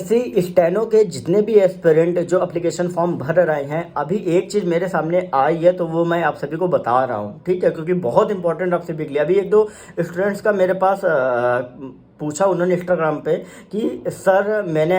ऐसी स्टेनो के जितने भी एस्पिरेंट जो एप्लीकेशन फॉर्म भर रहे हैं, अभी एक चीज़ मेरे सामने आई है तो वो मैं आप सभी को बता रहा हूँ, ठीक है, क्योंकि बहुत इंपॉर्टेंट आप सभी के लिए। अभी एक दो स्टूडेंट्स का मेरे पास पूछा उन्होंने इंस्टाग्राम पे कि सर मैंने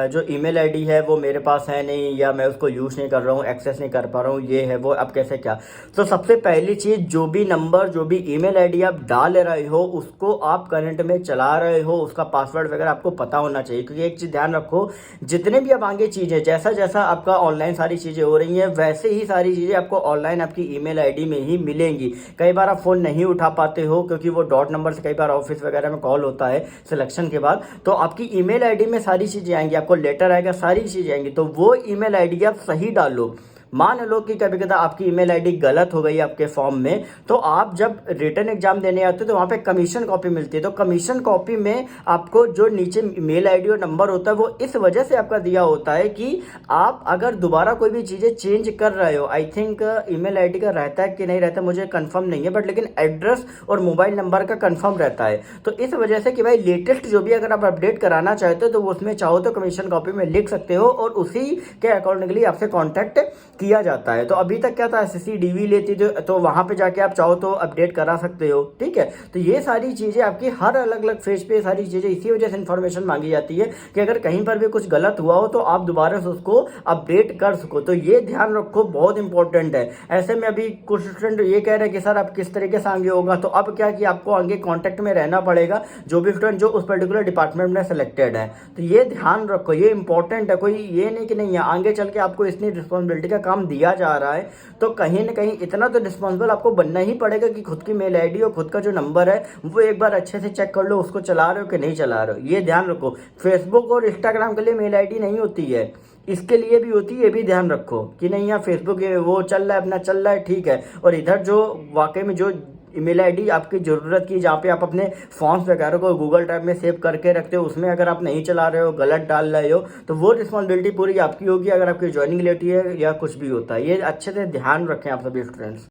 जो ईमेल आईडी है वो मेरे पास है नहीं, या मैं उसको यूज़ नहीं कर रहा हूँ, एक्सेस नहीं कर पा रहा हूँ, ये है वो, अब कैसे क्या। तो सबसे पहली चीज़, जो भी नंबर जो भी ईमेल आईडी आप डाल रहे हो उसको आप करंट में चला रहे हो, उसका पासवर्ड वगैरह आपको पता होना चाहिए। क्योंकि एक चीज़ ध्यान रखो, जितने भी अब आगे चीज़ें, जैसा जैसा आपका ऑनलाइन सारी चीज़ें हो रही हैं वैसे ही सारी चीज़ें आपको ऑनलाइन आपकी ईमेल आईडी में ही मिलेंगी। कई बार आप फ़ोन नहीं उठा पाते हो क्योंकि वो डॉट नंबर से कई बार ऑफिस वगैरह में कॉल होता है सिलेक्शन के बाद, तो आपकी ईमेल आईडी में सारी चीज़ें आएंगी, आपको लेटर आएगा, सारी चीज़ें आएंगी। तो वो ईमेल आईडी आप सही डालो। मान लो कि कभी कदा आपकी ईमेल आईडी गलत हो गई आपके फॉर्म में, तो आप जब रिटर्न एग्जाम देने आते हो तो वहाँ पे कमीशन कॉपी मिलती है। तो कमीशन कॉपी में आपको जो नीचे मेल आईडी और नंबर होता है वो इस वजह से आपका दिया होता है कि आप अगर दोबारा कोई भी चीज़ें चेंज कर रहे हो, आई थिंक ईमेल आईडी का रहता है कि नहीं रहता मुझे कंफर्म नहीं है, बट लेकिन एड्रेस और मोबाइल नंबर का कंफर्म रहता है। तो इस वजह से कि भाई लेटेस्ट जो भी अगर आप अपडेट कराना चाहते हो तो वो उसमें चाहो तो कमीशन कॉपी में लिख सकते हो और उसी के अकॉर्डिंगली आपसे कॉन्टैक्ट किया जाता है। तो अभी तक क्या था, एसएससी डीवी लेती थी तो वहां पे जाके आप चाहो तो अपडेट करा सकते हो, ठीक है। तो ये सारी चीजें आपकी हर अलग अलग फेज पे सारी चीजें इसी वजह से इन्फॉर्मेशन मांगी जाती है कि अगर कहीं पर भी कुछ गलत हुआ हो तो आप दोबारा से उसको अपडेट कर सको। तो ये ध्यान रखो, बहुत इंपॉर्टेंट है। ऐसे में अभी कुछ स्टूडेंट ये कह रहे हैं कि सर आप किस तरीके से आगे होगा, तो अब क्या कि आपको आगे कॉन्टेक्ट में रहना पड़ेगा जो भी स्टूडेंट जो उस पर्टिकुलर डिपार्टमेंट में सिलेक्टेड है। तो ये ध्यान रखो, ये इंपॉर्टेंट है। कोई ये नहीं कि नहीं है, आगे चल के आपको इतनी रिस्पॉन्सिबिलिटी का काम दिया जा रहा है तो कहीं ना कहीं इतना तो रिस्पॉन्सिबल आपको बनना ही पड़ेगा कि खुद की मेल आईडी और खुद का जो नंबर है वो एक बार अच्छे से चेक कर लो, उसको चला रहे हो कि नहीं चला रहे हो। ये ध्यान रखो, फेसबुक और इंस्टाग्राम के लिए मेल आईडी नहीं होती है, इसके लिए भी होती है। ये भी ध्यान रखो कि नहीं यहाँ फेसबुक वो चल रहा है, अपना चल रहा है, ठीक है, और इधर जो वाकई में जो ईमेल आईडी आपकी ज़रूरत की, जहाँ पे आप अपने फॉर्म्स वगैरह को गूगल ड्राइव में सेव करके रखते हो, उसमें अगर आप नहीं चला रहे हो, गलत डाल रहे हो, तो वो रिस्पॉन्सिबिलिटी पूरी आपकी होगी अगर आपकी ज्वाइनिंग लेट है या कुछ भी होता है। ये अच्छे से ध्यान रखें आप सभी स्टूडेंट्स।